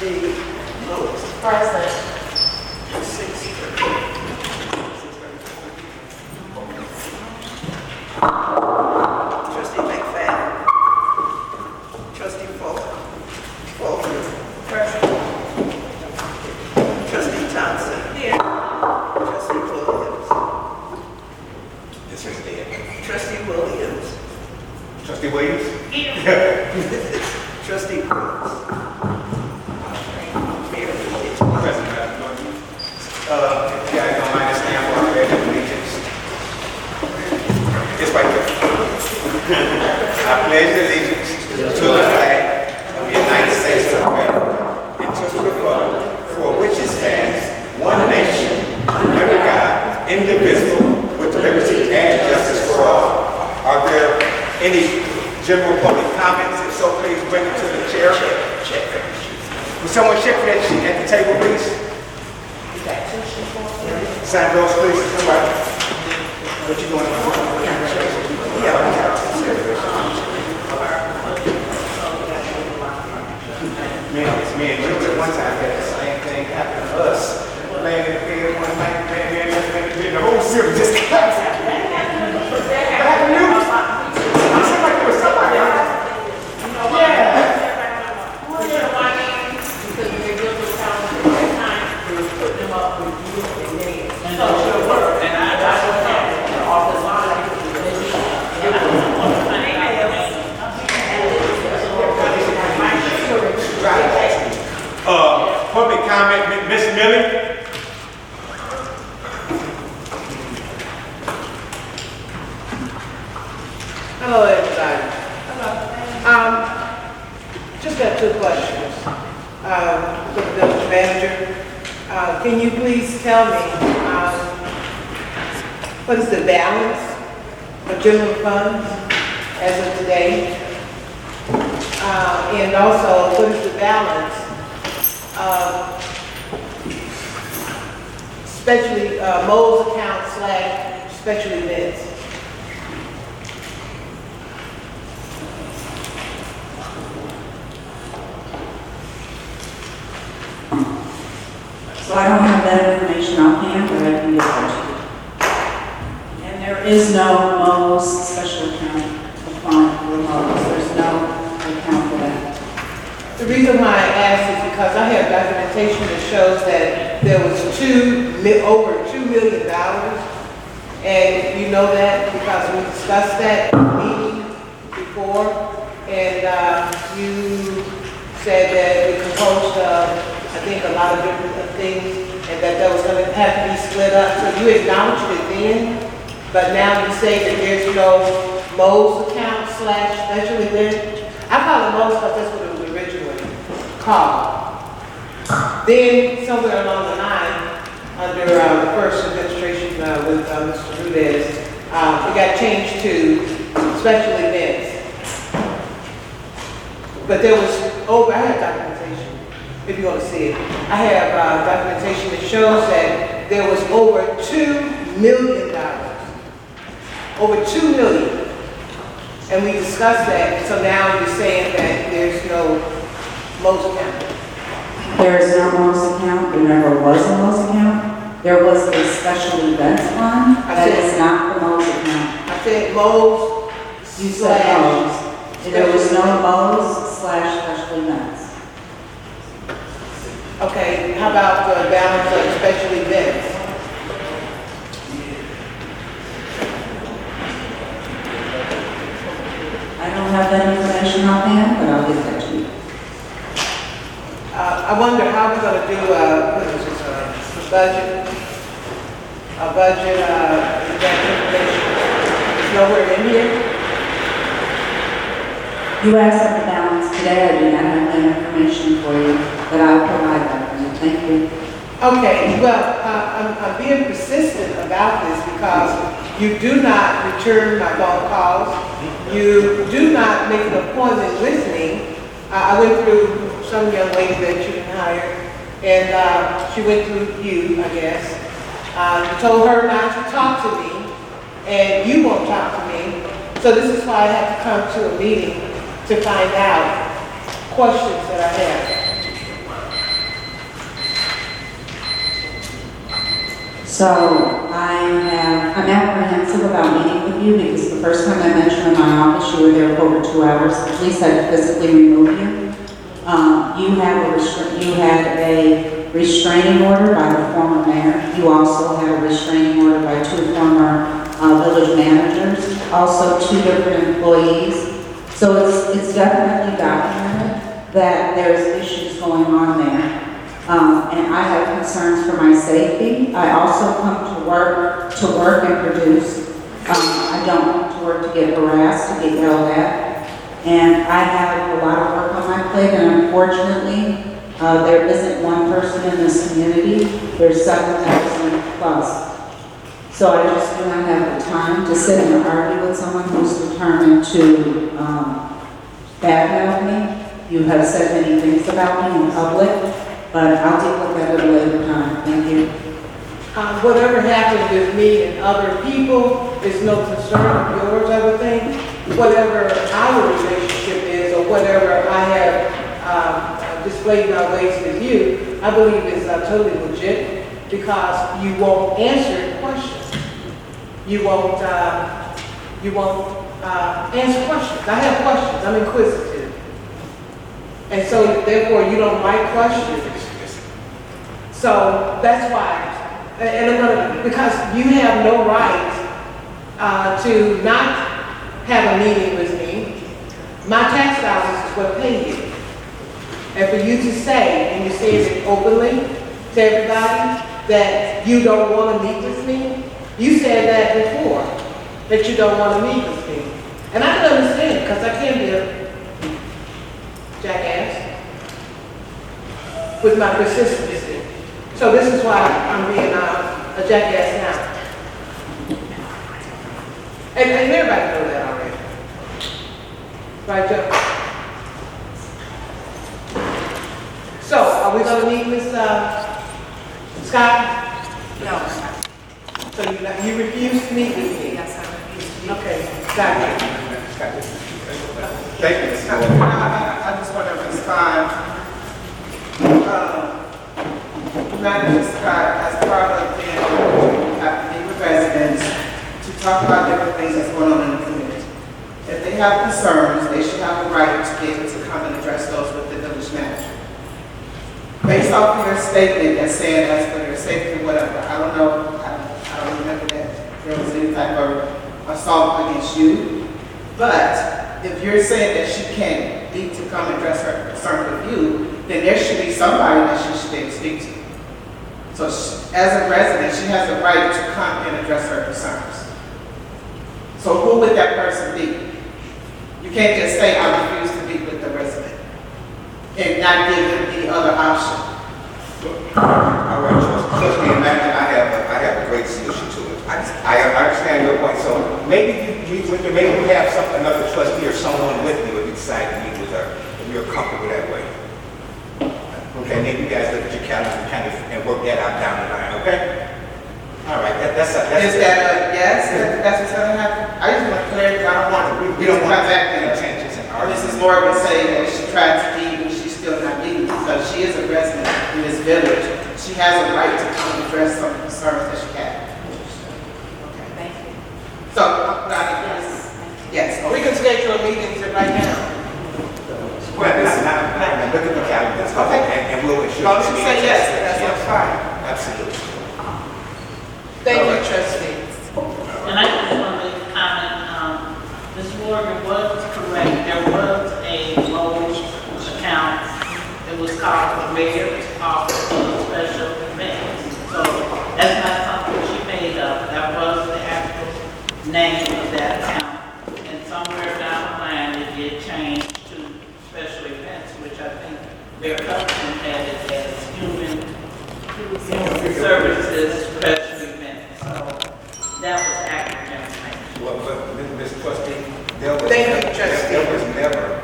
Trustee Lewis. Present. Trustee McFadden. Trustee Fulton. Present. Trustee Johnson. Here. Trustee Williams. This is dead. Trustee Williams. Trustee Williams? Trustee Brooks. Mayor Lee. Present, Madam Clerk. If you guys don't mind, stand for our pledge of allegiance. It's right there. I pledge allegiance to the flag of the United States of America and to the republic for which it stands, one nation, under God, indivisible, with liberty and justice for all. Are there any general public comments? If so, please bring it to the chair. Will someone check for that sheet at the table, please? Sign those, please. Somebody. What you doing? Man, it's me and you at one time had the same thing happen to us. Laying in the bed one night, man, the whole city just collapsed. What happened to you? It seemed like there was somebody. Yeah. Public comment, Ms. Millie. Hello, everybody. Just got two questions. For the village manager, can you please tell me what is the balance of general funds as of today? And also, what is the balance of especially Mo's account / special events? So I don't have that information offhand, but I can get that to you. And there is no Mo's special account fund for Mo's. There's no account for that. The reason why I asked is because I have documentation that shows that there was over $2 million. And you know that because we discussed that in the meeting before. And you said that it composed of, I think, a lot of different things, and that was going to have to be split up. So you acknowledged it then, but now you say that there's no Mo's account / special event. I call it Mo's because that's what it was originally called. Then somewhere along the line, under the first administration with Mr. Rudez, it got changed to special events. But there was I have documentation, if you want to see it. I have documentation that shows that there was over $2 million. Over $2 million. And we discussed that, so now you're saying that there's no Mo's account. There is no Mo's account. There never was a Mo's account. There was a special events fund. That is not the Mo's account. I said Mo's. You said Mo's. There was no Mo's / special events. Okay, how about the balance of special events? I don't have that information offhand, but I'll get that to you. I wonder how we're going to do, what is this, budget? A budget, that information is nowhere in here? You asked for the balance today. I do not have that information for you, but I'll provide that for you. Thank you. Okay, well, I'm being persistent about this because you do not return my phone calls. You do not make an appointment with me. I went through some young lady that you can hire, and she went through you, I guess. You told her not to talk to me, and you won't talk to me. So this is why I have to come to a meeting to find out questions that I have. So I'm apprehensive about meeting with you because the first time I met you in my office, you were there for over 2 hours. At least I physically removed you. You had a restraining order by the former mayor. You also had a restraining order by 2 former village managers, also 2 different employees. So it's definitely documented that there's issues going on there. And I have concerns for my safety. I also come to work and produce. I don't come to work to get harassed, to get yelled at. And I have a lot of work on my plate, and unfortunately, there isn't one person in this community. There's 7,000 plus. So I just do not have the time to sit and argue with someone who's determined to badmouth me. You have said many things about me in public, but I'll deal with that at a later time. Thank you. Whatever happened with me and other people is no concern of yours, I would think. Whatever our relationship is, or whatever I have displayed my ways with you, I believe is totally legit, because you won't answer questions. You won't answer questions. I have questions. I'm inquisitive. And so therefore you don't like questions. So that's why. Because you have no right to not have a meeting with me. My tax dollars is what pay you. And for you to say, and you say it openly to everybody, that you don't want to meet with me, you said that before, that you don't want to meet with me. And I can understand, because I can be a jackass with my persistency. So this is why I'm being a jackass now. And everybody knows that already. Right, Joe? So, are we going to meet Ms. Scott? No. So you refuse to meet with me? Yes, I refuse to. Okay, got it. Thank you, Mr. Gordon. I just want to respond. Manager Scott, as part of the residents, to talk about different things that's going on in the community. If they have concerns, they should have a right to be able to come and address those with the village manager. Based off of your statement and saying that's for your safety or whatever, I don't know, I don't remember that there was any type of assault against you. But if you're saying that she can't need to come and address her concern with you, then there should be somebody that she should be able to speak to. So as a resident, she has a right to come and address her concerns. So who would that person be? You can't just say, I refuse to meet with the resident and not give them any other option. All right, Trustee Amanda, I have a great solution to it. I understand your point. So maybe you have another trustee or someone with you if you decide to meet with her, if you're comfortable that way. Okay, maybe you guys look at your calendar and work that out down the line, okay? All right, that's Is that a yes? That's what's going to happen? I just want clarity. I don't want to. we don't want come back and intentions and arguments. Mrs. Morgan saying that she tried to leave and she's still not leaving because she is a resident in this village. She has a right to come and address some concerns that she has. Thank you. So, yes. We can schedule a meeting right now. Well, not look at the calendar. Okay. And we'll ensure. Don't you say yes, that's fine. Absolutely. Thank you, trustee. And I just want to make a comment, Ms. Morgan was correct, there was a Lowe's account, it was called the Mayor's Office of Special Events. So that's not something she made up, that was the actual name of that account. And somewhere down the line, it did change to special events, which I think their custom had it as human services special events. So that was accurate information. Well, but Mr. Trustee, there was Thank you, trustee. There was never,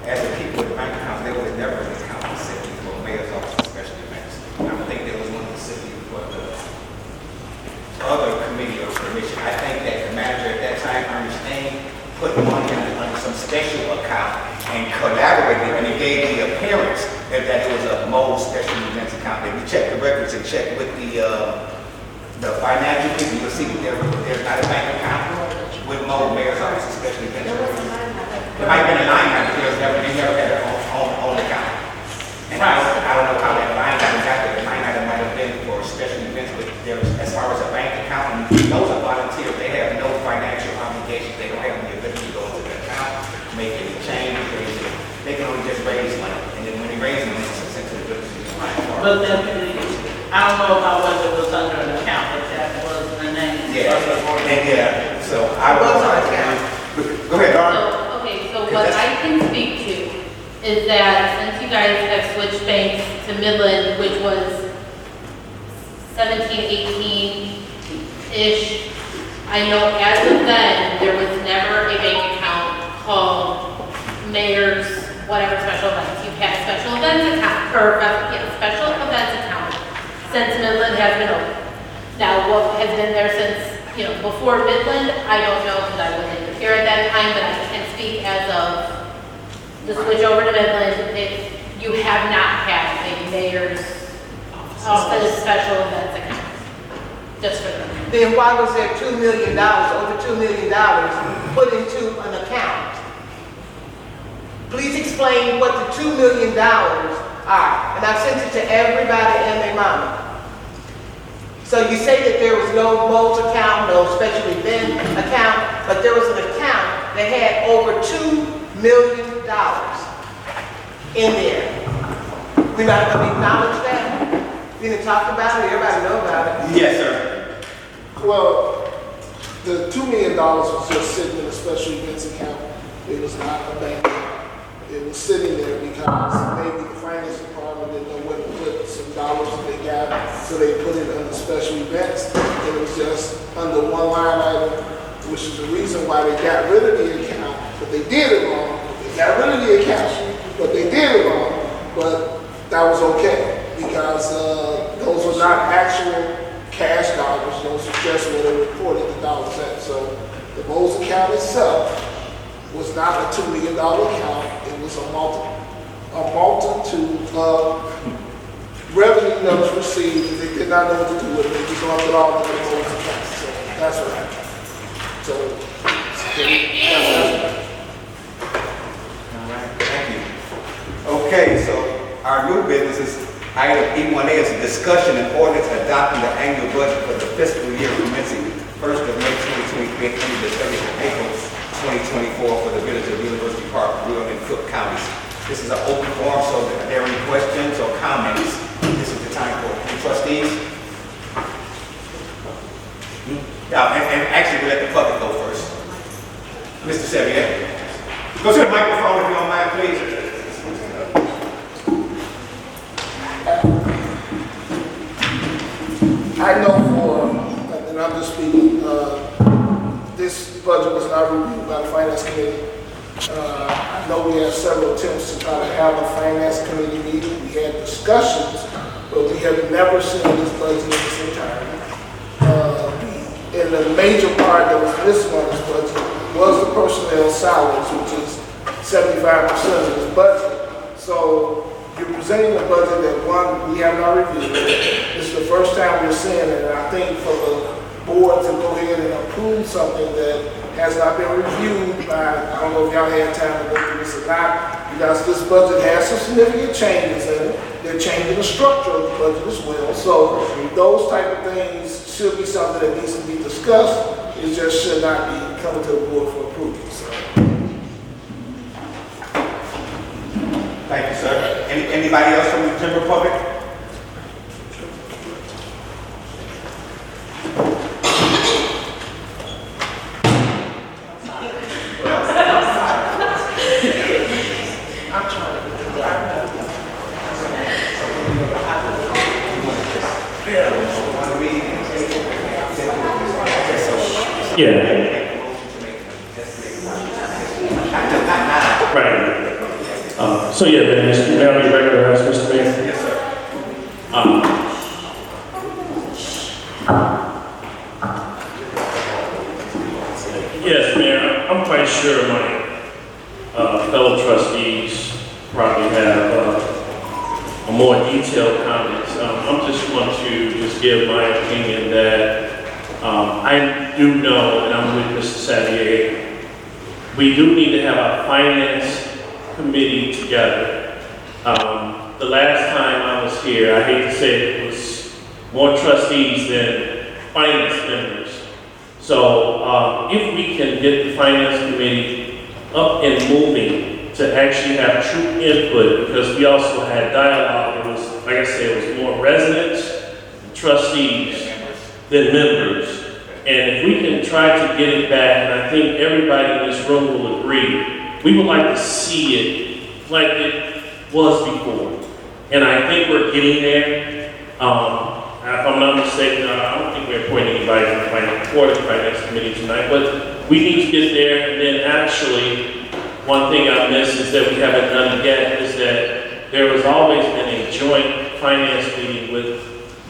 as a people with bank accounts, there was never an account specifically for mayor's office and special events. I don't think there was one specifically for the other committee or commission. I think that the manager at that time, Ernest put money on some special account and collaborated, and it gave the appearance that it was a Mo's special events account. If you check the records and check with the the financial people, you'll see that there's not a bank account with more mayor's office, especially Benjamin. There might have been a line item, because they never had their own account. And I don't know how that line item got there. The line item might have been for special events, but there was, as far as a bank account, and those are volunteers, they have no financial obligations, they don't have the ability to go into the account, make any changes, or anything. They can only just raise money, and then when they raise money, it's sent to the village. But then, I don't know about whether it was under an account, but that was the name. Yeah, and yeah, so I was on account. Go ahead, Darren. So, okay, so what I can speak to is that since you guys have switched banks to Midland, which was 17, 18-ish, I know as of then, there was never a bank account called Mayor's whatever special events. You've had a special events account, or, special events account since Midland has been open. Now, what has been there since, before Midland, I don't know, because I wasn't here at that time, but I can speak as of the switch over to Midland. You have not had a mayor's office special events account, just for them. Then why was there $2 million, over $2 million put into an account? Please explain what the $2 million are. And I've sent it to everybody and their mama. So you say that there was no Mo's account, no special event account, but there was an account that had over $2 million in there. We're not going to acknowledge that? We didn't talk about it, everybody know about it. Yes, sir. Well, the $2 million was just sitting in a special events account. It was not a bank account. It was sitting there because maybe the finance department didn't know where to put some dollars that they got, so they put it under special events. It was just under one line item, which is the reason why they got rid of the account, but they did it wrong. They got rid of the account, but they did it wrong. But that was okay, because those were not actual cash dollars. Those were just where they reported the dollars at. So the Bowles account itself was not a $2 million account. It was a multitude of revenue that was received that they did not know what to do with it. They just lumped it all into the Bowles account. So that's what happened. So that's what happened. All right, thank you. Okay, so our new business is item E1A is a discussion and ordinance adopting the annual budget for the fiscal year commencing 1st of May 2023 and ending the 30th of April 2024 for the village of University Park, Will, and Cook counties. This is an open forum, so if there are any questions or comments, this is the time for the trustees. Yeah, and actually we let the public go first. Mr. Sevier. Go to the microphone if you don't mind, please. I know and I'm just speaking, this budget was not reviewed by the Finance Committee. I know we had several attempts to try to have a Finance Committee meeting. We had discussions, but we have never seen this budget in its entirety. And the major part that was missing on this budget was the personnel salaries, which is 75% of this budget. So you're presenting a budget that, one, we have not reviewed. This is the first time we're seeing it, and I think for the board to go ahead and approve something that has not been reviewed by, I don't know if y'all had time to go through this or not, because this budget has some significant changes in it. They're changing the structure of the budget as well. So those type of things should be something that needs to be discussed. It just should not be coming to the board for approval. So. Thank you, sir. Anybody else from the general public? Yeah. Right. So yeah, then, may I be recognized, Mr. Mayor? Yes, sir. Yes, Mayor, I'm quite sure my fellow trustees probably have a more detailed comments I'm just want to just give my opinion that I do know, and I'm with Mr. Savier, we do need to have a finance committee together. The last time I was here, I hate to say it, was more trustees than finance members. So if we can get the finance committee up and moving to actually have true input, because we also had dialogue, it was, like I said, it was more residents, trustees than members. And if we can try to get it back, and I think everybody in this room will agree, we would like to see it like it was before. And I think we're getting there. If I'm not mistaken, I don't think we're appointing anybody for the finance committee tonight, but we need to get there. And then actually, one thing I missed is that we haven't done it yet, is that there has always been a joint finance meeting with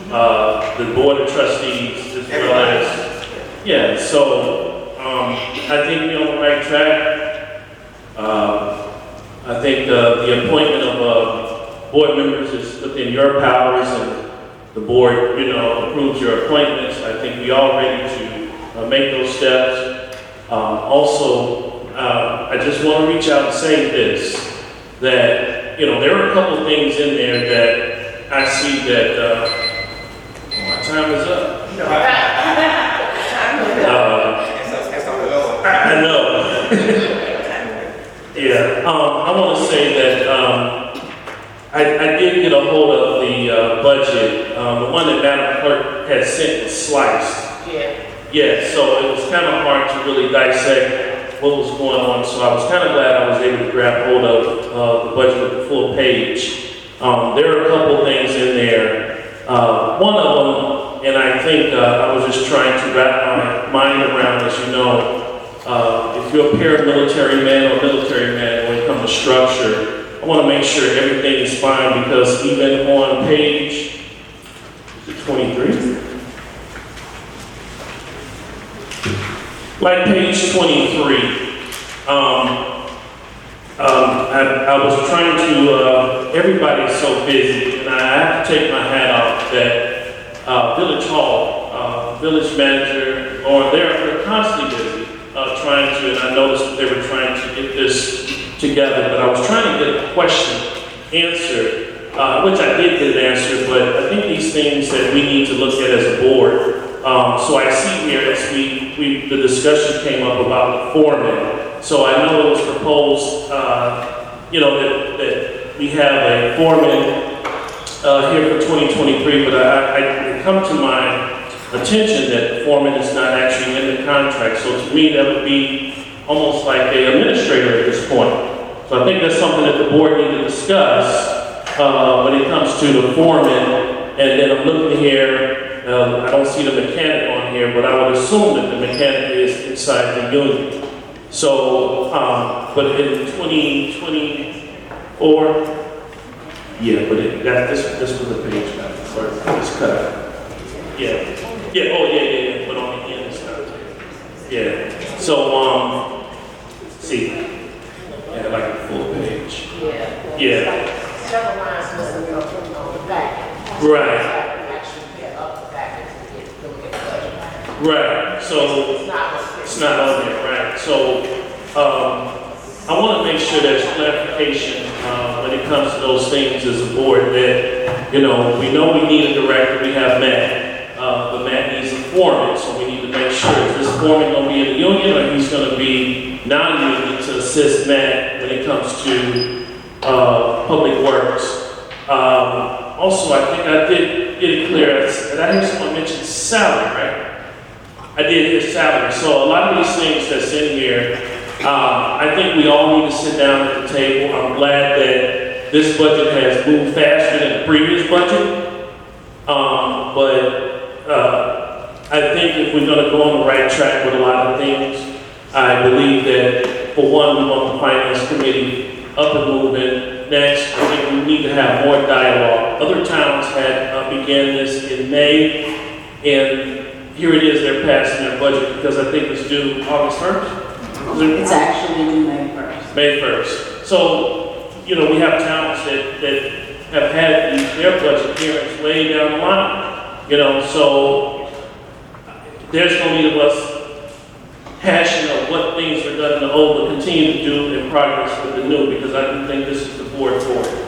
the board of trustees as well as, yeah, so I think we're on the right track. I think the appointment of board members is within your powers, and the board, approves your appointments. I think we all ready to make those steps. Also, I just want to reach out and say this, that, there are a couple of things in there that I see that, my time is up. I know. Yeah, I want to say that I did get a hold of the budget. The one that Madam Clerk had sent was sliced. Yeah, so it was kind of hard to really dissect what was going on. So I was kind of glad I was able to grab hold of the budget with the full page. There are a couple things in there. One of them, and I think I was just trying to wrap my mind around, as you know, if you're a paramilitary man or military man when it comes to structure, I want to make sure everything is fine, because even on page 23, like page 23, I was trying to, everybody's so busy, and I have to take my hat off that Village Hall, village manager, or they're constantly busy trying to, and I noticed that they were trying to get this together, but I was trying to get a question answered, which I did get an answer, but I think these things that we need to look at as a board. So I see here as the discussion came up about the foreman. So I know it was proposed, that we have a foreman here for 2023, but I come to my attention that the foreman is not actually in the contract. So to me, that would be almost like an administrator at this point. So I think that's something that the board need to discuss when it comes to the foreman. And then I'm looking here, I don't see the mechanic on here, but I would assume that the mechanic is inside the union. So, but in 2024, yeah, but this was the page, or it's cut. Yeah, but on the end it's not. Yeah, so, see, yeah, like a full page. Yeah. Several lines missing on the back. Right. Actually, get up the back and get the budget. Right, so it's not on there, right? So I want to make sure there's clarification when it comes to those things as a board that, we know we need a director, we have Matt, but Matt needs a foreman, so we need to make sure, is this foreman going to be in the union, or he's going to be non-union to assist Matt when it comes to public works. Also, I think I did get it clear, and I hear someone mention salary, right? I did hear salary. So a lot of these things that's in here, I think we all need to sit down at the table. I'm glad that this budget has moved faster than the previous budget. But I think if we're going to go on the right track with a lot of things, I believe that, for one, we want the finance committee up and moving. Next, I think we need to have more dialogue. Other towns had began this in May, and here it is, they're passing their budget because I think it's due August 1st. It's actually due May 1st. May 1st. So, we have towns that have had their budget hearings way down the line, you know, so there's no need of us hashing of what things were done in the old, but continue to do in progress with the new, because I do think this is the board for it.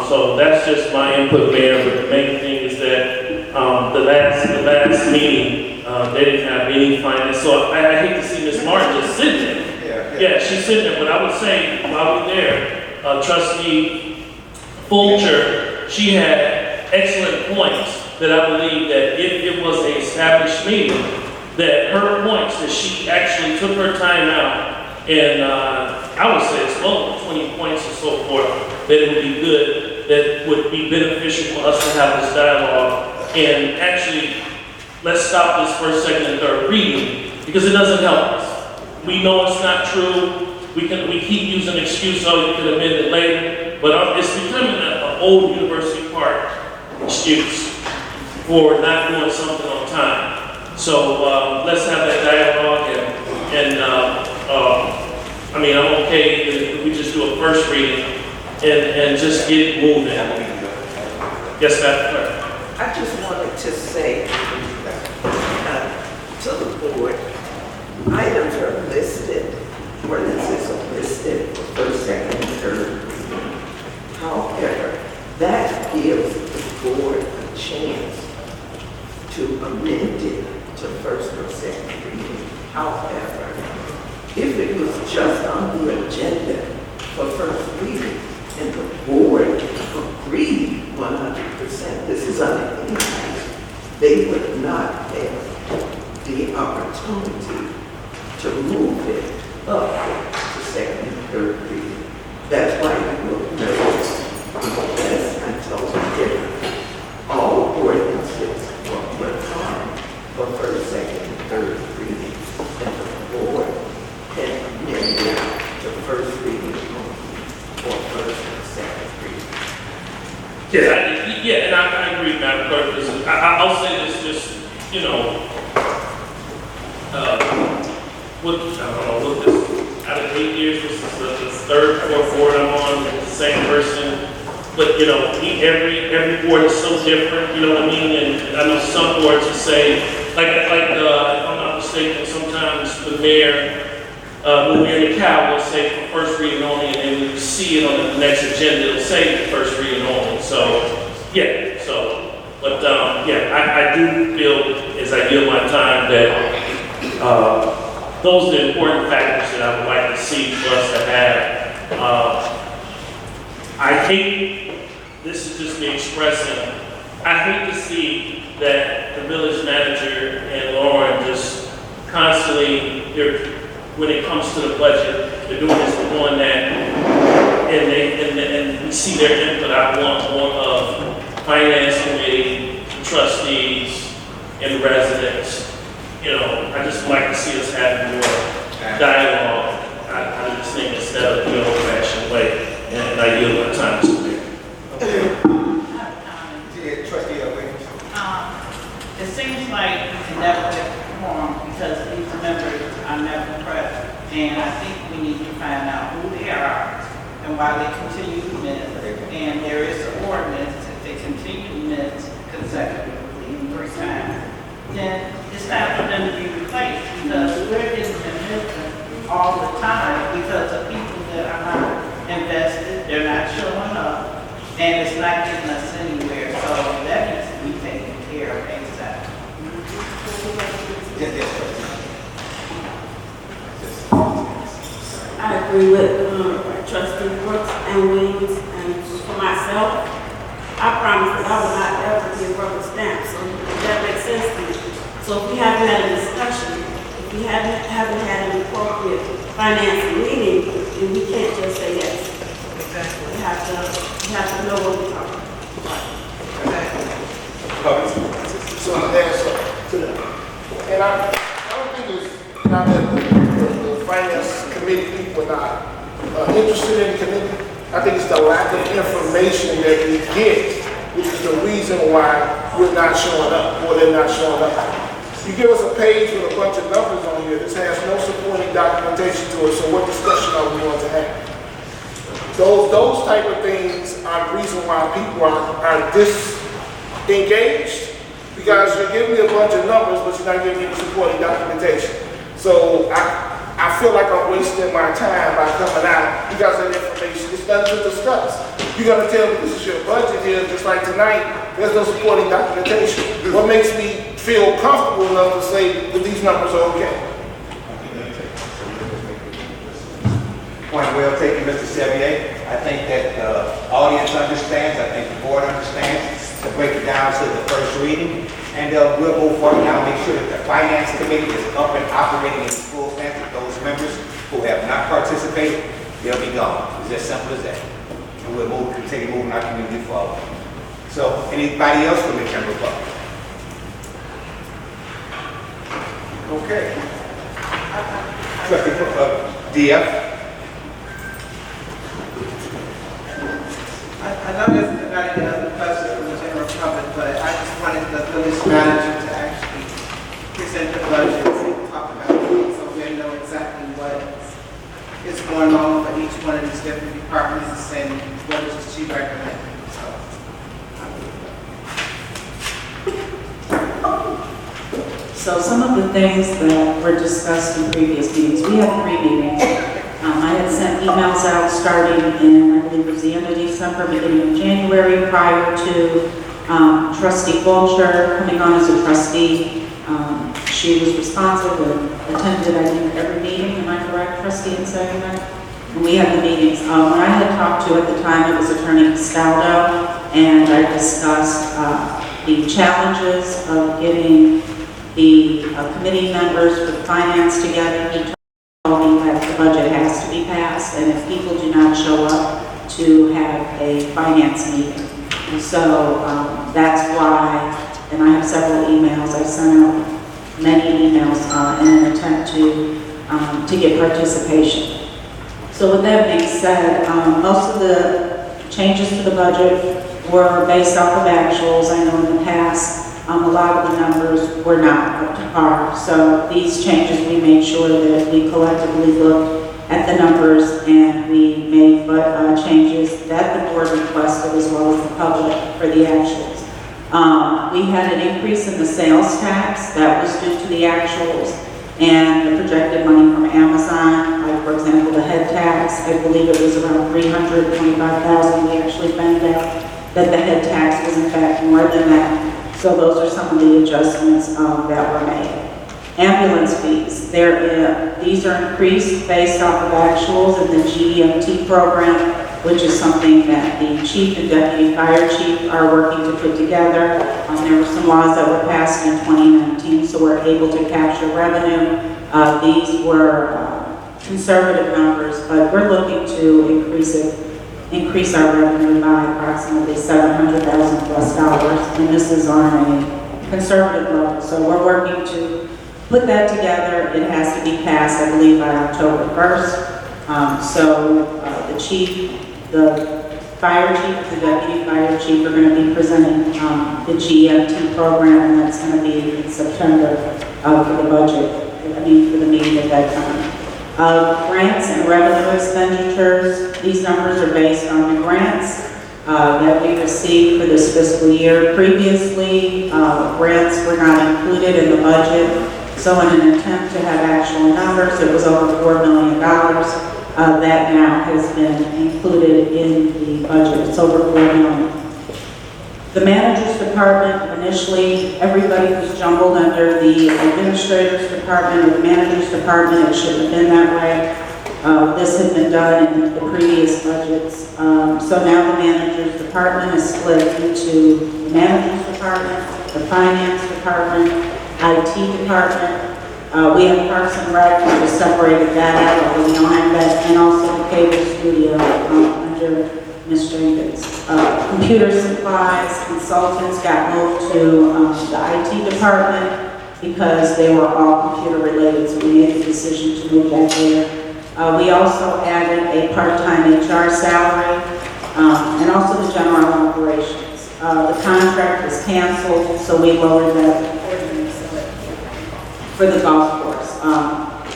So that's just my input, Mayor, but the main thing is that, the last meeting, they didn't have any finance, so I hate to see Ms. Martin just sitting there. Yeah, she's sitting there, but I would say, while we're there, Trustee Fulcher, she had excellent points that I believe that if it was an established meeting, that her points, that she actually took her time out, and I would say it's well 20 points or so forth, that it would be good, that would be beneficial for us to have this dialogue, and actually, let's stop this first, second, and third reading, because it doesn't help us. We know it's not true. We keep using an excuse, oh, you can amend it later, but it's becoming an old University Park excuse for not doing something on time. So let's have that dialogue, and I mean, I'm okay if we just do a first reading and just get it moving. Yes, Madam Clerk. I just wanted to say to the board, items are listed, ordinances are listed for first, second, and third reading. However, that gives the board a chance to amend it to first or second reading. However, if it was just on the agenda for first reading and the board agreed 100%, this is unenglish, they would not have the opportunity to move it up to second and third reading. That's why you will notice, as I told you, all ordinances were on for first, second, and third reading, and the board had amended to first reading or first and second reading. Yeah, and I agree, Madam Clerk. I'll say this, just, you know, I don't know, what this, out of 8 years, this is the third, fourth board I'm on, with the same person. But, you know, every board is so different, you know what I mean? And I know some boards will say, like if I'm not mistaken, sometimes the mayor, when we're in the cow, will say for first reading only, and then when you see it on the next agenda, it'll say for first reading only. So, yeah, but I do feel, as I give my time, that those are the important factors that I would like to see for us to have. I hate, this is just me expressing, I hate to see that the village manager and Lauren just constantly, when it comes to the budget, they're doing this, they're doing that, and we see their input. I want more of finance committee, trustees, and residents. You know, I just like to see us have more dialogue. I just think instead of the old-fashioned way, and I yield my time to you. Trustee Williams. It seems like we can never get quorum because these members are never present. And I think we need to find out who they are and why they continue to miss. And there is an ordinance, if they continue to miss consecutively 3 times, then it's time for them to be replaced, because we're getting them missing all the time because of people that are not invested, they're not showing up, and it's not getting us anywhere. So that needs to be taken care of ASAP. I agree with Trustee Brooks and Williams, and for myself, I promise that I will not ever give rubber stamps, so that makes sense to me. So if we haven't had a discussion, if we haven't had an appropriate finance meeting, then we can't just say yes. Exactly. We have to know what we're talking about. Exactly. So I'm answer to that. And I don't think it's not that the finance committee people are not interested in the committee. I think it's the lack of information that we get, which is the reason why we're not showing up, or they're not showing up. You give us a page with a bunch of numbers on here. This has no supporting documentation to it, so what discussion are we going to have? Those type of things are the reason why people are disengaged, because you're giving me a bunch of numbers, but you're not giving me supporting documentation. So I feel like I'm wasting my time by coming out because of the information. It's nothing to discuss. You're gonna tell me this is your budget here, just like tonight, there's no supporting documentation. What makes me feel comfortable enough to say that these numbers are okay? Point well taken, Mr. Sevier. I think that the audience understands, I think the board understands, to break it down to the first reading. And we'll move forward now, make sure that the finance committee is up and operating in full strength. Those members who have not participated, they'll be gone. It's as simple as that. And we'll continue moving our community forward. So, anybody else from the Chamber of Public? Okay. Trustee DF. I know there's not any other questions from the general public, but I just wanted the village manager to actually present the budget and talk about it, so we know exactly what is going on for each one of these different departments and what is she recommending. So some of the things that were discussed in previous meetings, we had 3 meetings. I had sent emails out starting in, I believe it was the end of December, beginning of January, prior to Trustee Fulcher coming on as a trustee. She was responsive and attended, I think, every meeting. Am I correct, Trustee, in saying that? And we had the meetings. When I had talked to at the time, it was Attorney Castaldo, and I discussed the challenges of getting the committee members for finance together. He told me that the budget has to be passed, and if people do not show up, to have a finance meeting. And so that's why, and I have several emails, I sent out many emails in an attempt to get participation. So with that being said, most of the changes to the budget were based off of actuals. I know in the past, a lot of the numbers were not up to par. So these changes, we made sure that we collectively looked at the numbers and we made changes that the board requested as well as the public for the actuals. We had an increase in the sales tax that was due to the actuals and the projected money from Amazon, like for example the head tax. I believe it was around $325,000. We actually found out that the head tax was in fact more than that. So those are some of the adjustments that were made. Ambulance fees, these are increased based off of actuals in the GEMT program, which is something that the chief and deputy fire chief are working to put together. There were some laws that were passed in 2019, so we're able to capture revenue. These were conservative numbers, but we're looking to increase our revenue by approximately $700,000 plus, and this is on a conservative level. So we're working to put that together. It has to be passed, I believe, by October 1st. The chief, the fire chief, the deputy fire chief are going to be presenting the GMT program, and that's going to be in September for the budget, for the meeting at that time. Grants and revenue expenditures, these numbers are based on the grants that we received for this fiscal year. Previously, grants were not included in the budget, so in an attempt to have actual numbers, it was over $4 million. That now has been included in the budget. It's over $4 million. The manager's department, initially, everybody was jumbled under the administrator's department or the manager's department. It shouldn't have been that way. This had been done in the previous budgets. So now the manager's department is split into the manager's department, the finance department, IT department. We have Parks and Rec, we just separated that out, although we don't have that, and also the cable studio under Ms. Jenkins. Computer supplies, consultants got moved to the IT department because they were all computer related, so we made the decision to move that there. We also added a part-time HR salary and also the general operations. The contract was canceled, so we lowered that for the golf course.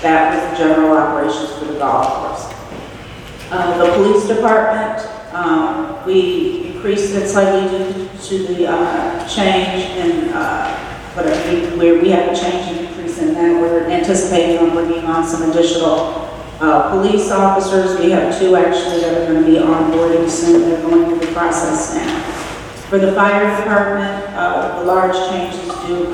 That was the general operations for the golf course. The police department, we increased it slightly due to the change in, where we have a change and increase in that. We're anticipating on bringing on some additional police officers. We have 2 actually that are going to be onboarding soon. They're going through the process now. For the fire department, the large changes due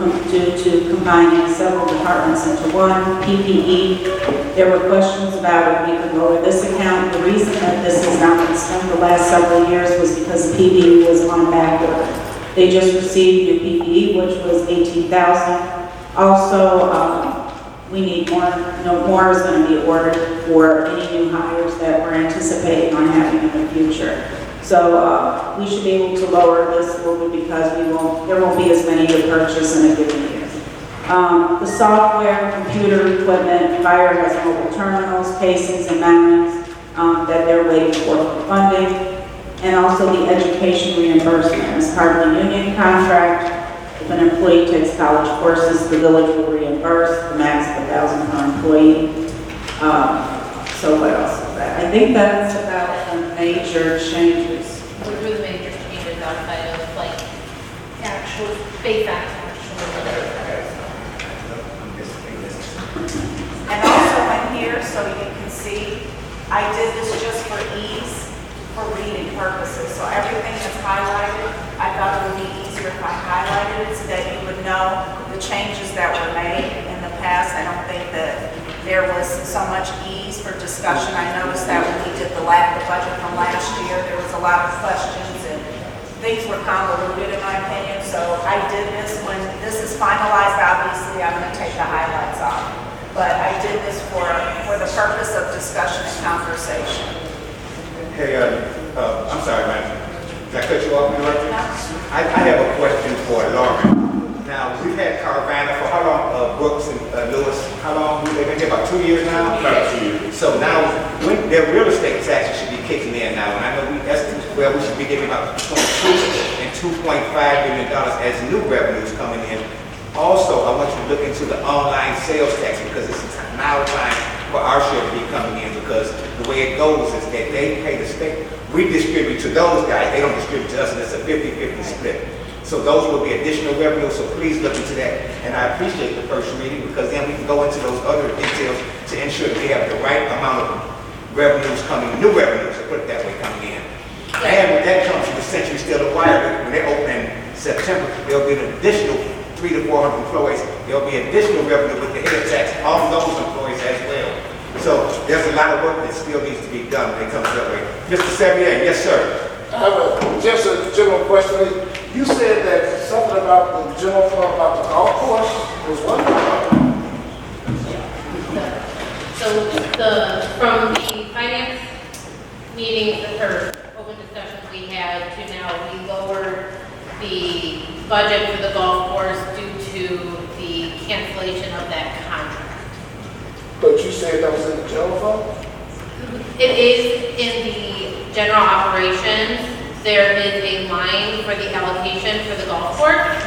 to combining several departments into one. PPE, there were questions about if we could lower this account. The reason that this has not been spent the last several years was because PPE was on back order. They just received new PPE, which was $18,000. Also, we need more. More is going to be ordered for any new hires that we're anticipating on having in the future. So we should be able to lower this a little bit because there won't be as many to purchase in a given year. The software, computer equipment, fire has mobile terminals, casings, and mountings that they're waiting for funding. And also the education reimbursement as part of the union contract. If an employee takes college courses, the village will reimburse the max of $1,000 per employee. So what else is that? I think that's about the major changes. What were the major changes outside of like actual, base actual? And also in here, so you can see, I did this just for ease, for reading purposes. So everything that's highlighted, I thought it would be easier if I highlighted it so that you would know the changes that were made in the past. I don't think that there was so much ease for discussion. I noticed that when we did the budget from last year, there was a lot of questions and things were convoluted in my opinion. So I did this. When this is finalized, obviously I'm going to take the highlights off. But I did this for the purpose of discussion and conversation. Hey, I'm sorry, ma'am. Did I cut you off, Director? I have a question for Lauren. Now, we've had Carvana for how long, Brooks and Lewis, how long? They've been here about 2 years now? About 2 years. So now, when their real estate taxes should be kicking in now, and I know we estimate, well, we should be getting about between $2 and $2.5 million as new revenues coming in. Also, I want you to look into the online sales tax because it's now time for our share to be coming in because the way it goes is that they pay the state. We distribute to those guys, they don't distribute to us, and it's a 50-50 split. So those will be additional revenues, so please look into that. And I appreciate the first reading because then we can go into those other details to ensure that we have the right amount of revenues coming, new revenues, to put it that way, coming in. And when that comes to the Century Steel Acquired, when they open in September, there'll be an additional 300 to 400 employees. There'll be additional revenue with the head tax on those employees as well. So there's a lot of work that still needs to be done when it comes that way. Mr. Sevier, yes, sir. I have just a general question. You said that something about the general fund, about the golf course, was what? So from the finance meeting, or open discussions we had to now, we lowered the budget for the golf course due to the cancellation of that contract. But you said that was in the general fund? It is in the general operations. There is a line for the allocation for the golf course.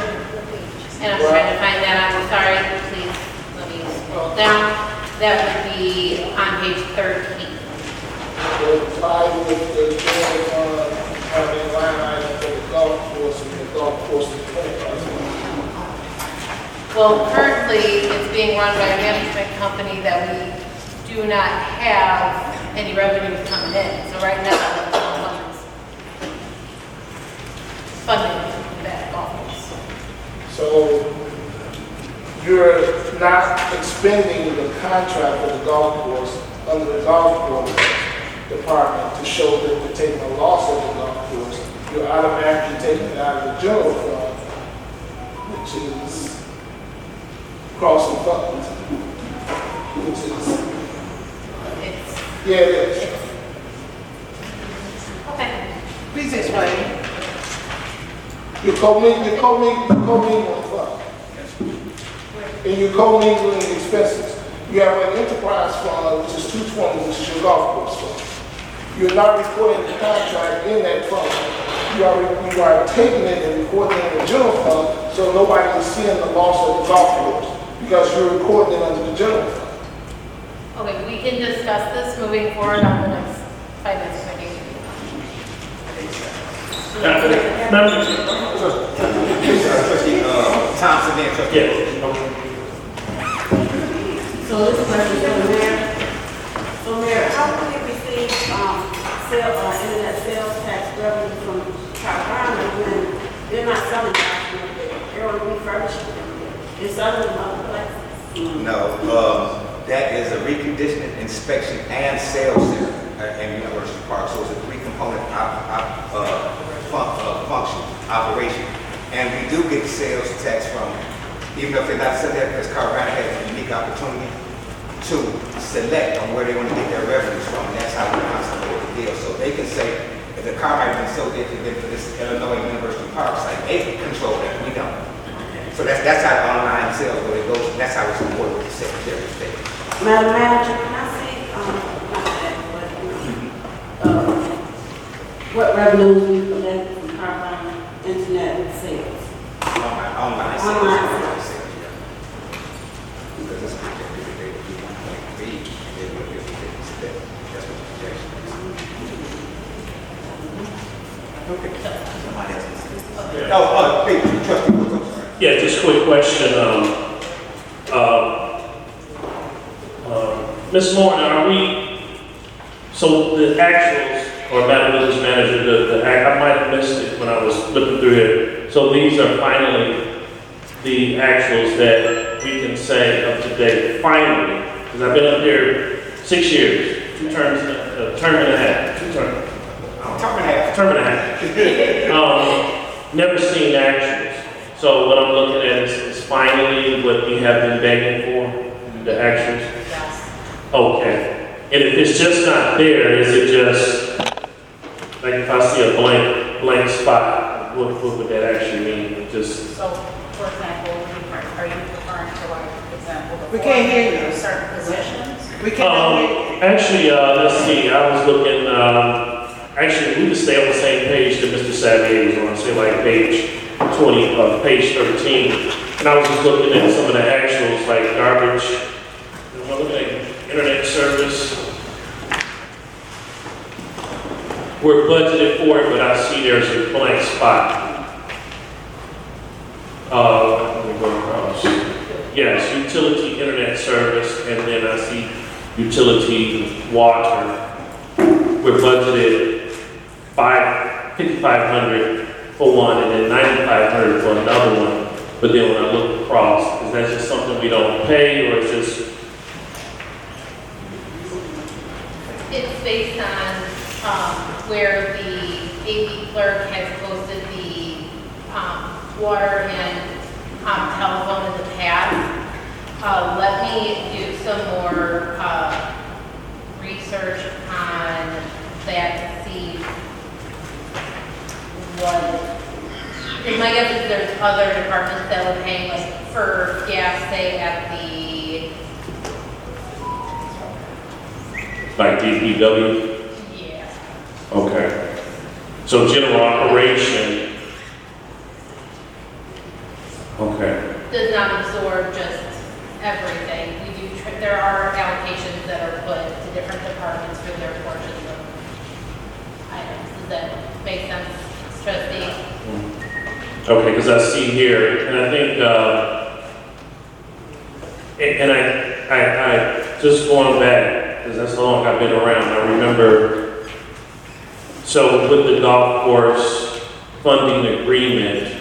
And I'm trying to find that. I'm sorry, please let me scroll down. That would be on page 13. The five with the general fund, having line item for the golf course, and the golf course is 25. Well, currently, it's being run by a management company that we do not have any revenues coming in. So right now, it's funding that golf course. So you're not expending the contract for the golf course under the golf course department to show that you're taking a loss of the golf course. You're automatically taking it out of the general fund, which is crossing funds, which is, yeah, it is. Okay. Please explain. You're co-mingling funds. And you're co-mingling expenses. You have an enterprise fund, which is 220, which is your golf course fund. You're not recording the contract in that fund. You are taking it and recording it in the general fund, so nobody is seeing the loss of the golf course because you're recording it under the general fund. Okay, we can discuss this moving forward on the next finance committee. Trustee Thompson, then trustee. Yeah. So this question for the mayor. So mayor, how can we receive, internet sales tax revenue from Carolina when they're not selling documents, they're only refurbishing them? They're selling them other places. No, that is a reconditioning, inspection, and sales center at University Park. So it's a three-component function, operation. And we do get sales tax from, even if they're not selling there, because Carolina has a unique opportunity to select on where they want to get their revenues from. And that's how we constantly the deal. So they can say, if the car might have been sold there for this Illinois University Park site, they can control that, we don't. So that's how the online sales, where it goes, and that's how it's reported with the Secretary of State. Madam Manager, can I see, what revenues we collect from Carolina internet sales? Online sales. Online Online sales, yeah. Because it's projected that they would be 1.3, and they would be 50%. That's what the projection is. Okay. Somebody else. Please, trustee Brooks, I'm sorry. Yeah, just a quick question. Ms. Lauren, are we, so the actuals, or Madam Village Manager, I might have missed it when I was looking through it. So these are finally the actuals that we can say up to date, finally. Because I've been up here 6 years, 2 terms, a term and a half, 2 terms. Term and a half. Never seen actuals. So what I'm looking at is finally what we have been begging for, the actuals. Yes. Okay. And if it's just not there, is it just, like if I see a blank spot, what would that actually mean? Just, So, for example, are you referring to, like, example, the We can't hear you. certain positions? We cannot hear you. actually, let's see, I was looking, actually, we could stay on the same page that Mr. Xavier was on, say like page 20, page 13. And I was just looking at some of the actuals, like garbage, I'm looking at internet service. We're budgeted for it, but I see there's a blank spot. Let me go across. Yes, utility internet service, and then I see utility water. We're budgeted $5,500 for one, and then $9,500 for another one. But then when I look across, is that just something we don't pay, or it's just? It's based on, where the AV clerk has posted the, water and, telephone in the past. Let me do some more, research on that to see what, because my guess is there's other departments that would pay, like, for gas, say, at the, Like DPW? yeah. Okay. So general operation. Okay. Does not absorb just everything. We do, there are allocations that are put to different departments for their portions of items. Does that make sense, trustee? Okay, because I see here, and I think, and I just going back, because that's how long I've been around, I remember, so with the golf course funding agreement,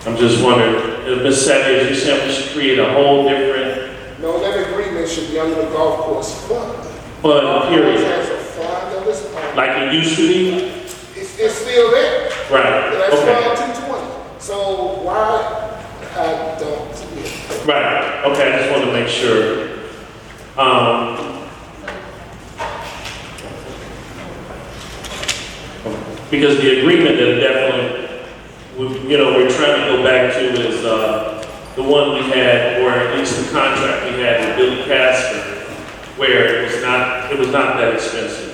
I'm just wondering, Ms. Savage, you said we should create a whole different No, that agreement should be under the golf course fund. fund, It period, has a fund of its own. like it used to be? It's still there. Right, That's okay, fund 220. So why, I don't see it. right, okay, I just want to make sure. Because the agreement that definitely, we're trying to go back to is the one we had, or at least the contract we had with Billy Casper, where it was not that expensive.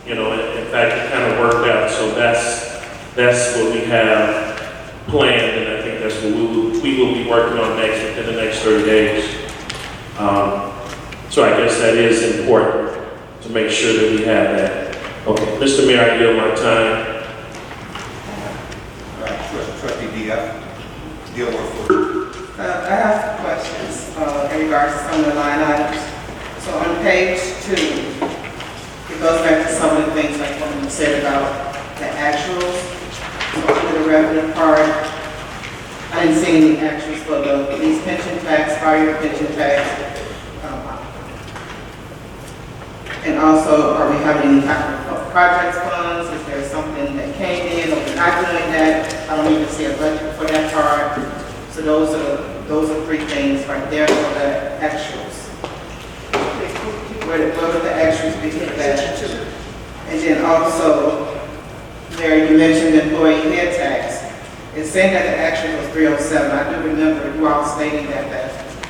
In fact, it kind of worked out. So that's what we have planned, and I think that's what we will be working on next within the next 30 days. As So I guess that is important to make sure that we have that. Okay, Mr. Mayor, I yield my time. Trustee DF, deal with. I have some questions in regards to some of the line items. So on page 2, it goes back to some of the things like what you said about the actuals. So under the revenue part, I didn't see any actuals for the police pension tax, fire pension tax. And also, are we having any type of projects funds? Is there something that came in or we're not doing that? I don't even see a budget for that part. So those are 3 things right there for the actuals. Where would the actuals be to that? And then also, Mary, you mentioned employee head tax. It's saying that the actual was 307. I do remember you all stating that the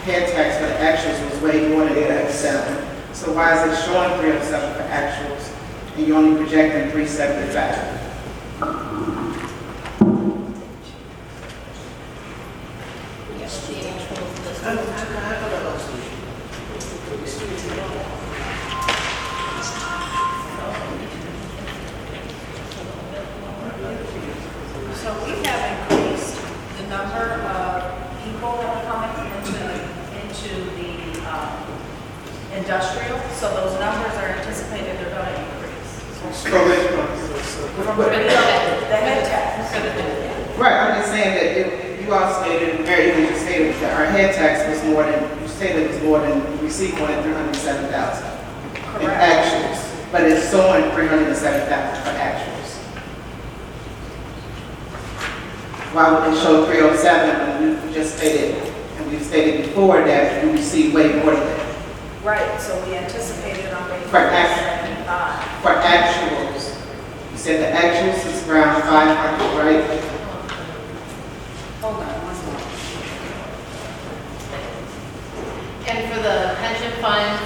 head tax for the actuals was way more than 307. So why is it showing 307 for actuals and you're only projecting 375? So we have increased the number of people that are coming into the industrial, so those numbers are anticipated they're going to increase. The head tax. Right, I'm just saying that if you all stated, Mary, you just stated that our head tax was more than, you stated it was more than, we received more than 307,000 in actuals, but it's showing 307,000 for actuals. Why would it show 307 when we just stated, and we've stated before that we received way more than that? Right, so we anticipated on being For 75. For actuals, you said the actuals is around 500, right? Hold on, one more. And for the pension fund,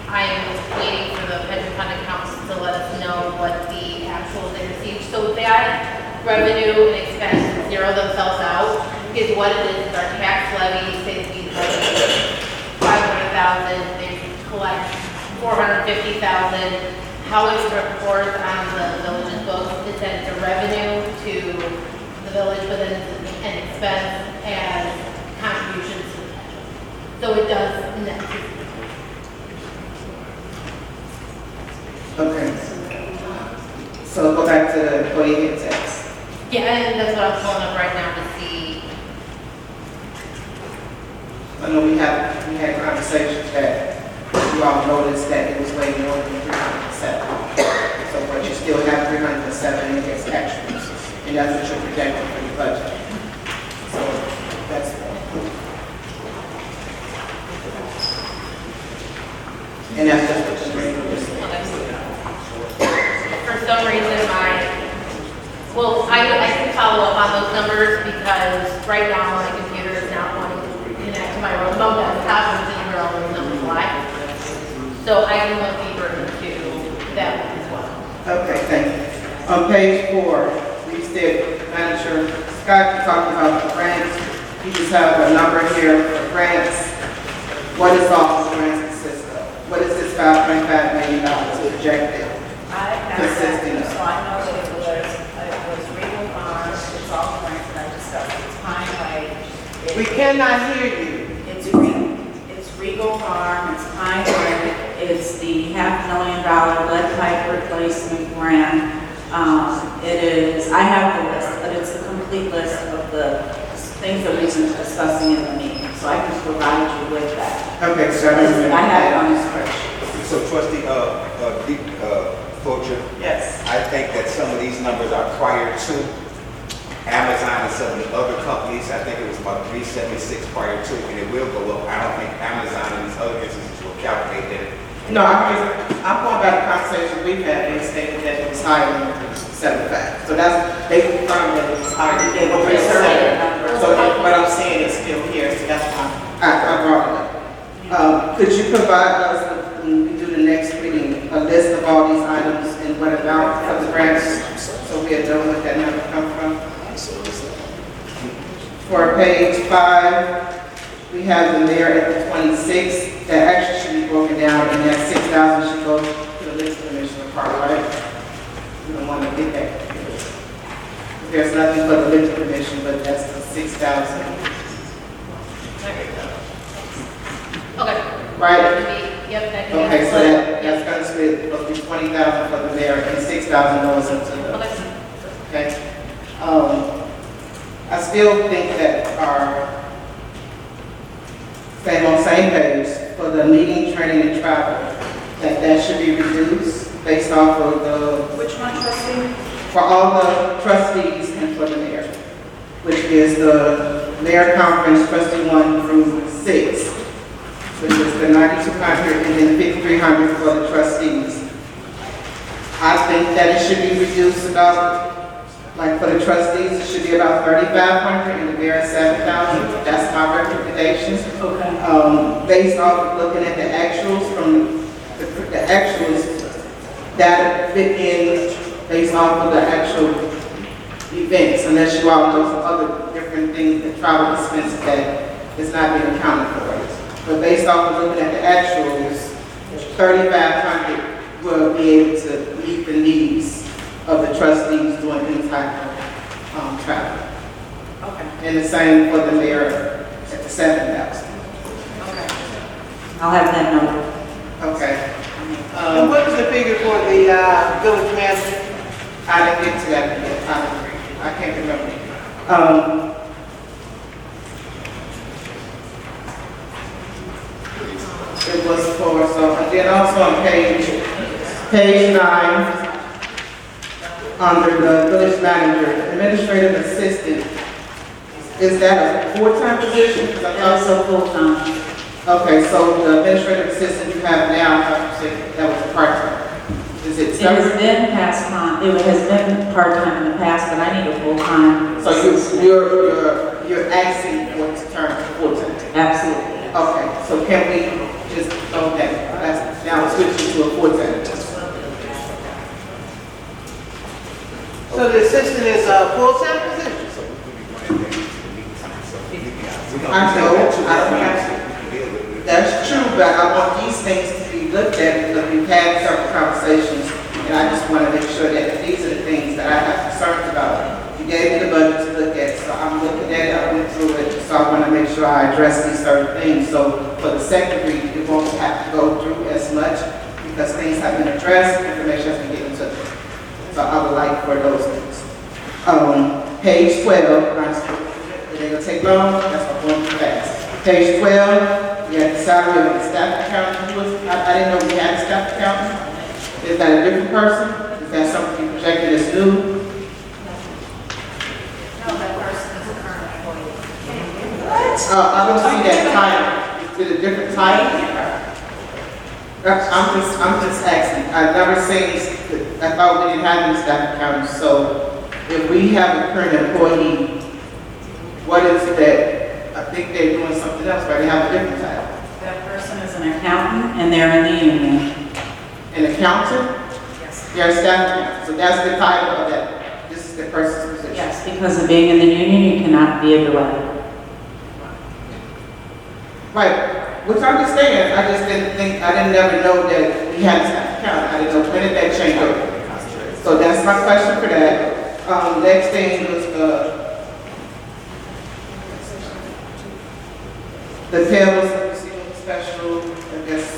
I am waiting for the pension fund accounts to let us know what the actual they received. So that revenue and expense zero themselves out is what it is. Our tax levy says we levy 500,000, they collect 450,000. How it's reported on the village's books is that it's a revenue to the village, but then it's an expense and contributions to the pension. So it does net. Okay. So go back to the employee head tax. Yeah, and that's what I'm pulling up right now to see. I know we had conversations that you all noticed that it was way more than 307. So but you still have 307 in its actuals, and that's what you're projecting for your budget. So that's and that's just what you're bringing. For some reason, I can follow up on those numbers because right now my computer is not wanting to connect to my remote desktop, which is where all those numbers lie. So I can look deeper into that one as well. Okay, thank you. On page 4, we said Manager Scott talked about the grants. You just have a number here for grants. What is all the grants consist of? What is this $5.5 million projected? I have Consisting that, of. so I know that it was Regal Farms, it's all grants that I discussed, it's Pine Way. We cannot hear you. It's Regal Farm, it's Pine Way, it's the $500,000 lead pipe replacement grant. It is, I have the list, but it's the complete list of the things that we've been discussing in the meeting, so I can provide you with that. Okay, so I have it on the spreadsheet. So trustee, Fulcher, yes. I think that some of these numbers are prior to Amazon and some of the other companies. I think it was about 376 prior to, and it will go up. I don't think Amazon and these other instances will calculate that. No, I'm going back to the conversation we've had. They stated that it was higher than 75. So they confirmed that it was higher than They will reserve that number. So what I'm saying is still here, so that's why I brought it up. Could you provide us, when we do the next reading, a list of all these items and what amount for the grants, so we know what that number come from? For page 5, we have the mayor at the 26. That actually should be broken down 6,000 should go to the liquor commissioner part, right? We don't want to get that. There's nothing but the liquor commission, but that's the 6,000, Okay. right? Yep, that can be. Okay, so that's gonna split, supposed to be 20,000 for the mayor and 6,000 goes into the, Okay. okay? I still think that our, staying on the same page, for the meeting, training, and travel, that should be reduced based off of the, Which one, trustee? for all the trustees and for the mayor, which is the mayor conference trustee 1 through 6, which is the 9,200 and then 5,300 for the trustees. I think that it should be reduced about, like for the trustees, it should be about 3,500 and the mayor 7,000. That's my recommendation. Okay. Based off of looking at the actuals from the actuals that fit in based off of the actual events, unless you all know some other different things, the travel expenses that is not being accounted for. But based off of looking at the actuals, 3,500 will be able to meet the needs of the trustees doing any type of travel. Okay, And the same for the mayor at the 7,000. okay. I'll have that number. Okay. And what is the figure for the village manager? I didn't get to that yet. I can't remember. It was for, so, and then also on page 9, under the village manager, administrative assistant, is that a full-time position? 'Cause I thought Also full-time. okay, so the administrative assistant you have now, I thought you said that was part-time. Is it It has separate? been past time, it has been part-time in the past, but I need a full-time. So you're asking for it to turn to full-time? Absolutely. Okay, so can we just, okay, that's, now switch to a full-time? So the assistant is a full-time position? I know, that's true, but I want these things to be looked at because we've had several conversations, and I just want to make sure that these are the things that I have concerns about. You gave me the budget to look at, so I'm looking at it, I went through it, so I want to make sure I address these certain things. So for the second read, it won't have to go through as much because things have been addressed, information has been given to them. So I would like for those things. Page 12, it ain't gonna take long, that's what I'm going too fast. Page 12, we have the salary of the staff accountant. I didn't know we had a staff accountant. Is that a different person? Is that something you projected as new? No, that person is a current employee. I don't see that title. Is it a different title? I'm just asking. I've never seen, I thought we didn't have any staff accountants, so if we have a current employee, what is it that, I think they're doing something else, right? They have a different title. That person is An accountant, and they're in the union. An accountant? yes. They're a staff accountant, so that's the title of that, this is the person's position. Yes, because of being in the union, you cannot be a director. Right, which I understand, I just didn't think, I didn't never know that we had a staff accountant, I didn't know when did that change over. So that's my question for that. Next thing was the payables and receivable special, I guess.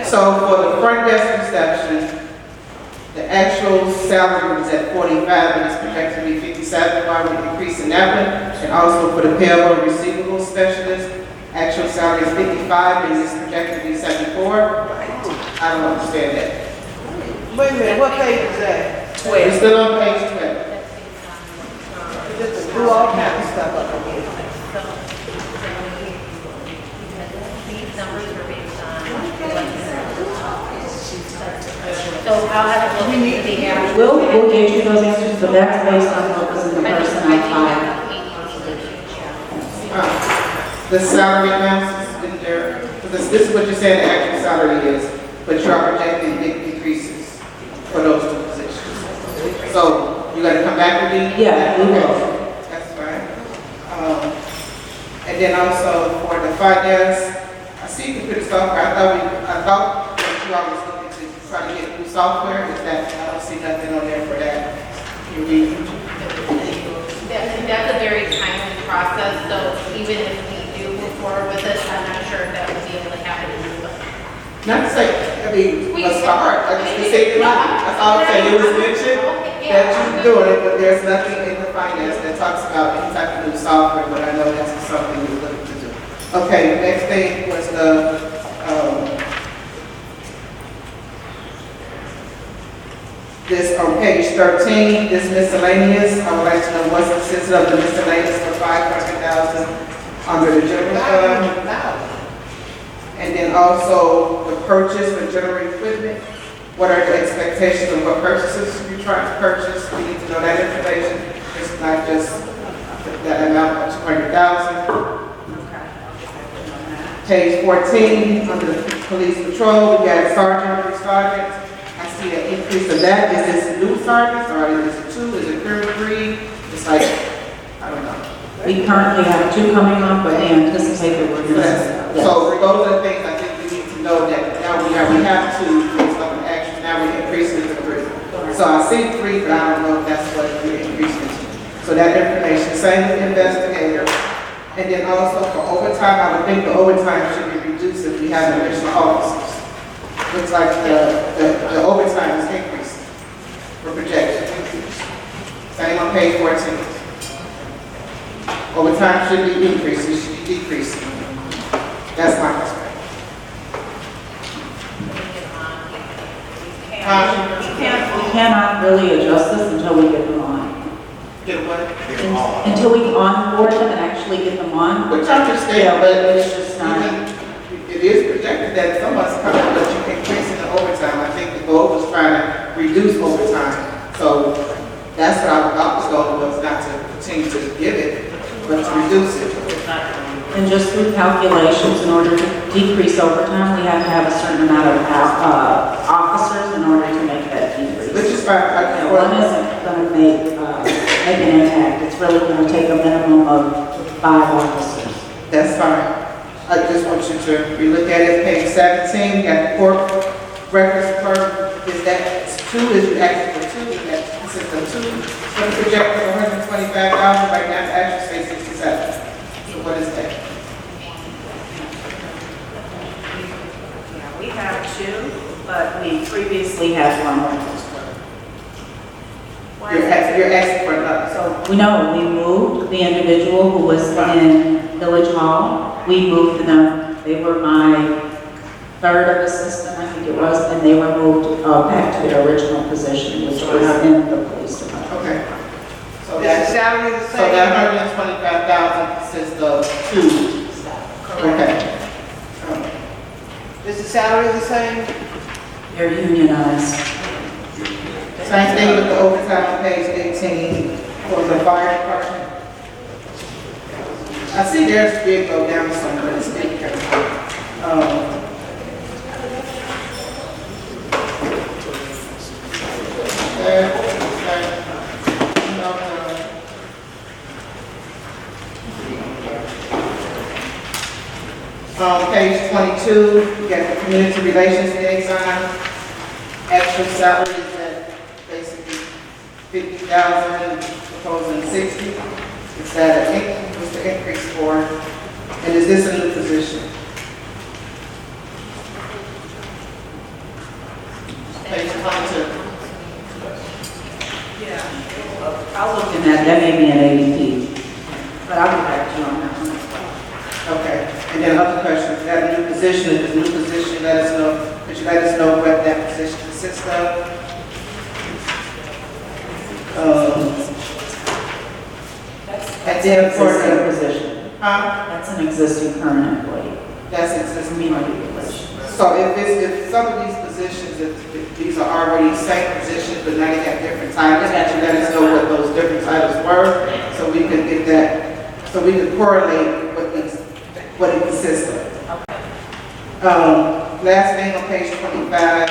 So for the front desk reception, the actual salary was at 45 and it's projected to be 57, why are we increasing that one? And also for the payable and receivable specialist, actual salary is 55 and it's projected to be 74. I don't understand that. Wait a minute, what page is that? We're still on page 12. Just do all kinds of stuff up again. These numbers are based on. So I'll have to look into the actual. We'll get you those answers, but that's based on what was in the personnel file. The salary amounts in there, because this is what you're saying the actual salary is, but you are projecting big decreases for those two positions. So you gotta come back with me? Yeah, we will. That's fine. And then also for the finance, I see computer software, I thought that you all was looking to try to get new software, is that, I don't see nothing on there for that. You read, That's a very timely process, so even if we do move forward with this, I'm not sure if that will be able to happen. not to say, I mean, We- a start, I just can say, that's all I'm saying, it was mentioned Okay, that yeah. you're doing it, but there's nothing in the finance that talks about any type of new software, but I know that's something you're looking to do. Okay, next thing was this on page 13, this miscellaneous, I would like to know what's consisted of the miscellaneous for 500,000 under the general fund. And then also the purchase for general equipment. What are the expectations of what purchases you're trying to purchase? We need to know that information. It's not just that amount of 200,000. Page 14, under the police patrol, we got sergeant, three sergeants. I see an increase of that. Is this new sergeants or is it two? Is it current three? It's like, I don't know. We currently have 2 coming up, but we anticipate that we're going to. So those are the things I think we need to know that now we have to take some action. Now we're increasing it to 3. So I see 3, but I don't know if that's what we're increasing it to. So that information, same with investigator. And then also for overtime, I would think the overtime should be reduced if we have additional officers. Looks like the overtime is increasing for projection. Same on page 14. Overtime should be increasing, it should be decreasing. That's my perspective. We cannot really adjust this until we get them on. Get what? Until we onboard them and actually get them on. Which I understand, Yeah, but it's just not. it is projected that someone's coming, but you can increase in the overtime. I think the goal was trying to reduce overtime. So that's what our goal was, not to continue to give it, but to reduce it. And just through calculations, in order to decrease overtime, we have to have a certain amount of officers in order to make that decrease. Which is fine. One isn't going to make an impact. It's really going to take a minimum of 5 officers. That's fine. I just want you to relook at it, page 17, you got the court records clerk, is that 2, is you asking for 2, is that consists of 2? So the projected $125,000, right now the actual say 67. So what is that? Yeah, we have 2, but we Previously had 1 records clerk. You're asking for another, so We know we moved the individual who was in Village Hall. We moved them. They were my 3rd assistant, I think it was, and they were moved back to their original position, which was in the police department. okay. So Is the that's, salary the so same? that $125,000 consists of 2. Okay. Is the salary the same? They're unionized. Same thing with the overtime on page 18 for the fire department. I see theirs did go down some, but it's still page 22, you got the community relations liaison. Actual salary is at basically 50,000, proposing 60. Is that what's the increase for? And is this a new position? Page 22. I'll look in that may be an ADP, but I'll get back to you on that one as well. Okay. And then other questions, is that a new position? If it's a new position, let us know. Could you let us know what that position consists of? And then for Existing the, position. huh? That's an existing current employee. That's existing regulation. So if some of these positions, if these are already same positions, but now they have different titles, that you let us know what those different titles were, so we can get that, so we can correlate what it consists of. Last thing on page 25,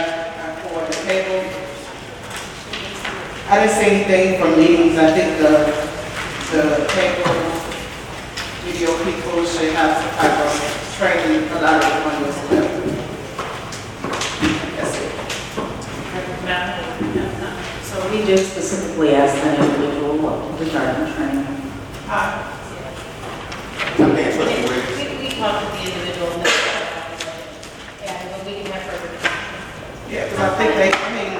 for the table. I didn't see anything from meetings. I think the table video people should have some type of training, a lot of the money is left. That's it. So we did specifically ask that individual what regarding training. I think Trustee Williams. We talked to the individual, and we can have further discussion. Yeah, because I think they, I mean,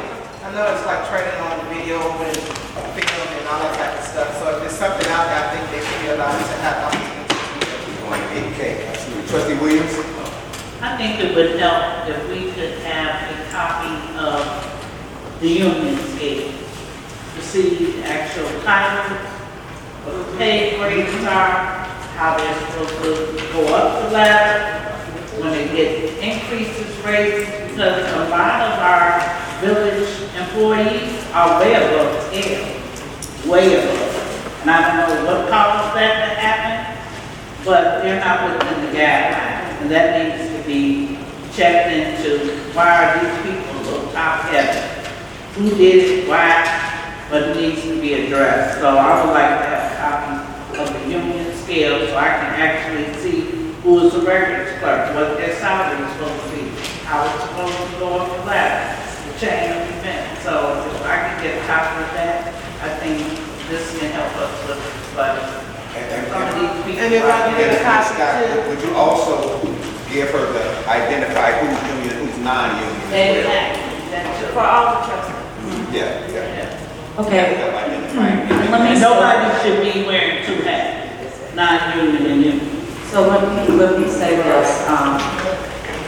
I know it's like training on video and film and all that type of stuff. So if there's something out there, I think they should be allowed to have opportunity to do that. 8K. Trustee Williams? I think it would help if we could have a copy of the union scale to see the actual titles, what the pay grades are, how they're supposed to go up the ladder, when they get increases rates, because a lot of our village employees are way above the scale, way above. And I don't know what caused that to happen, but they're not within the guidelines, and that needs to be checked into. Why are these people so top heavy? Who did it, why? But it needs to be addressed. So I would like to have a copy of the union scale so I can actually see who is the records clerk, what their salary is supposed to be, how it's supposed to go up the ladder, the chain of events. So if I can get a copy of that, I think this can help us with this budget. Some of these people. And if I can get a copy too. Would you also give her the identify who's union, who's non-union? Exactly. That's For all the trustees. Yeah. Okay, Identifying. let me. Nobody should be wearing two hats, non-union and union. So let me say this.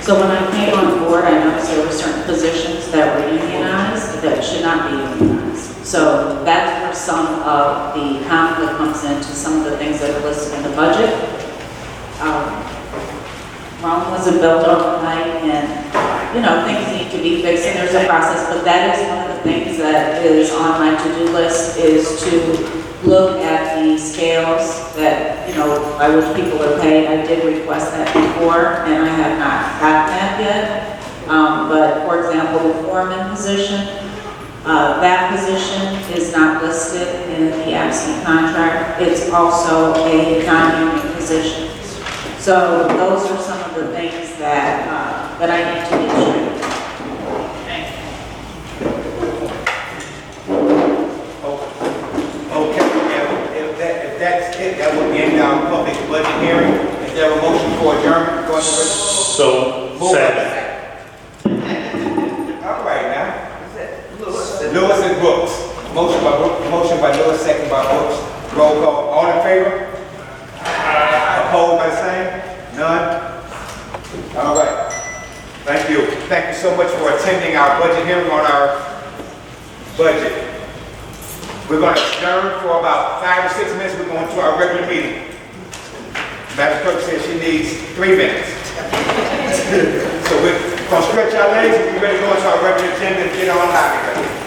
So when I came on board, I noticed there were certain positions that were unionized that should not be unionized. So that's where some of the conflict comes into some of the things that are listed in the budget. Rome wasn't built overnight, and things need to be fixed, and there's a process. But that is one of the things that is on my to-do list, is to look at the scales that, by which people are paid. I did request that before, and I have not gotten that yet. But for example, the foreman position, that position is not listed in the absentee contract. It's also a non-union position. So those are some of the things that, that I need to get straight. Okay, if that's it, that would end our public budget hearing. Is there a motion for adjournment? So, second. All right now. Lewis and Brooks. Motion by Lewis, second by Brooks. Roll call. All in favor? Opposed by the same? None? All right. Thank you. Thank you so much for attending our budget hearing on our budget. We're going to adjourn for about 5 or 6 minutes. We're going to our regular meeting. Madam Clerk says she needs 3 minutes. So we're going to stretch our legs and we're ready to go into our regular agenda and get on out of here.